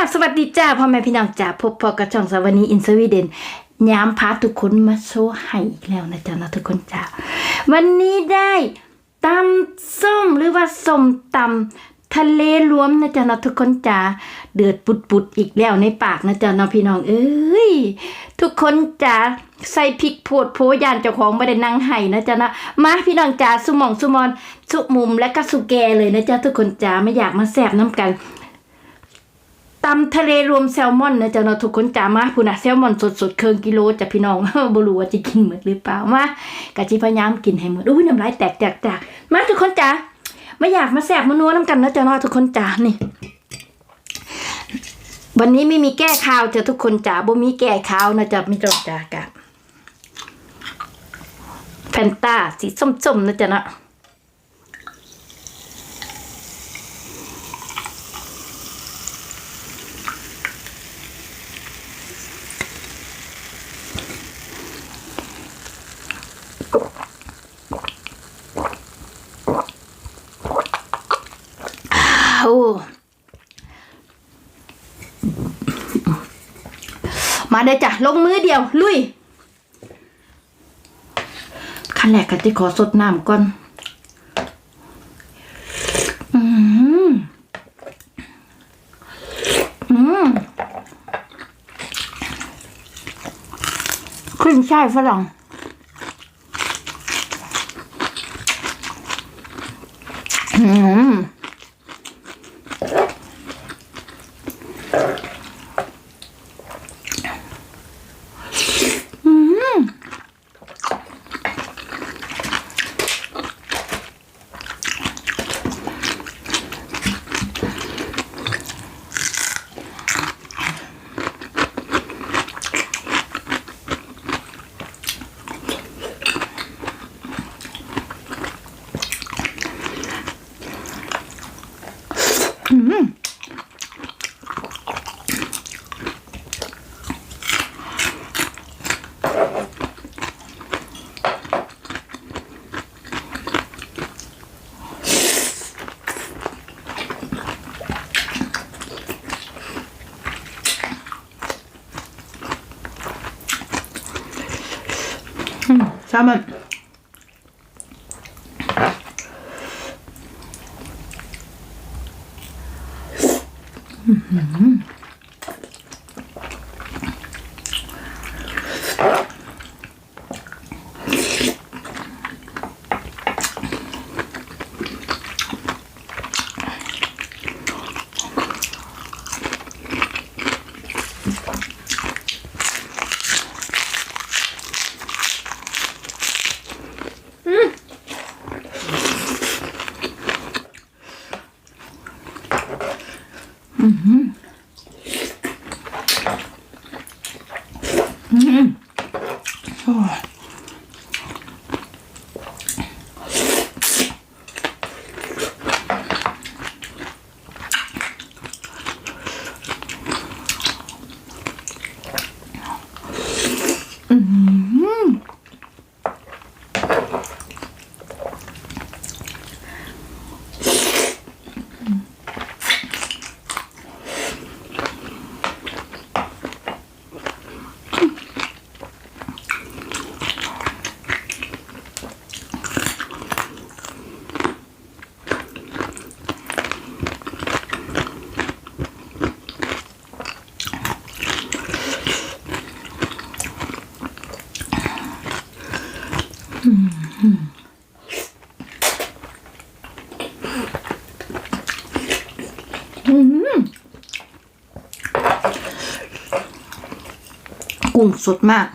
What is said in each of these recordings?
บสวัสดีจ้าพ่อแม่พี่น้องจ้าพบกับช่องสวัสดีอินสวีเดนย้ำพาทุกคนมาโชว์ให้อีกแล้วนะจ๊ะนะทุกคนจ้าวันนี้ได้ตำส้มหรือว่าส้มตำทะเลรวมนะจ๊ะนะทุกคนจ้าเดือดปุดอีกแล้วในปากนะจ๊ะนะพี่น้องเอ้ยทุกคนจ้าใส่พริกโพดโพยานเจ้าของไม่ได้นั่งให้นะจ๊ะนะมาพี่น้องจ้าสุหม่องสุมอนสุมุมและก็สุแกเลยนะจ๊ะทุกคนจ้าไม่อยากมาแสบน้ำกันตำทะเลรวมแซลมอนนะจ๊ะเนาะทุกคนจ้ามาพุ่นน่ะแซลมอนสดๆเคิงกิโลจ้ะพี่น้อง บ่รู้ว่าจะกินหมดหรือเปล่ามากะจิพยายามกินให้หมดอุ้ยน้ำลายแตกจากมาทุกคนจ้าไม่อยากมาแสบมานัวน้ำกันนะจ๊ะเนาะทุกคนจ้านี่วันนี้ไม่มีแก้ข่าวจ้ะทุกคนจ้าบ่มีแก้ข่าวนะจ๊ะไม่จบจ้ากะแฟนตาสีส้มๆนะจ๊ะเนาะมาเด้อจ้ะลงมือเดียวลุยขั้นแรกก็จะขอสดน้ำก่อนขึ้นช่ายฝรั่งSammen.กุ้งสดมาก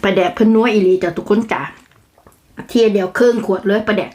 ปลาแดกเพิ่นนัวอีหลีจ้ะทุกคนจ้ะเทียเดียวเครื่องขวดเลยปลาแดก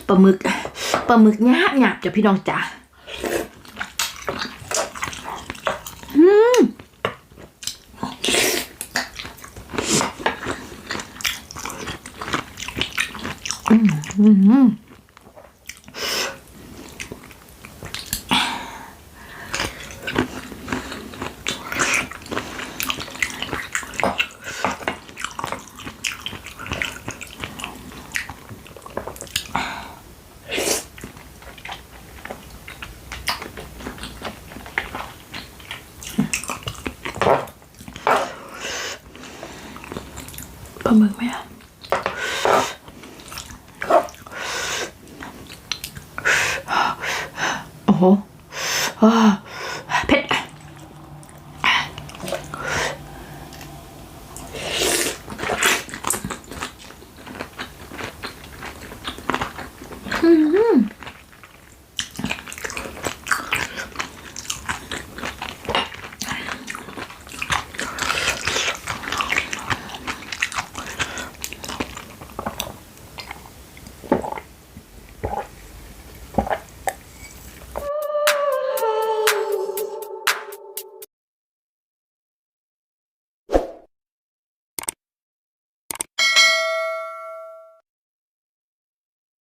ปลาหมึกหยาบจ้ะพี่น้องจ๋าปลาหมึกไหมอ่ะโอ้โห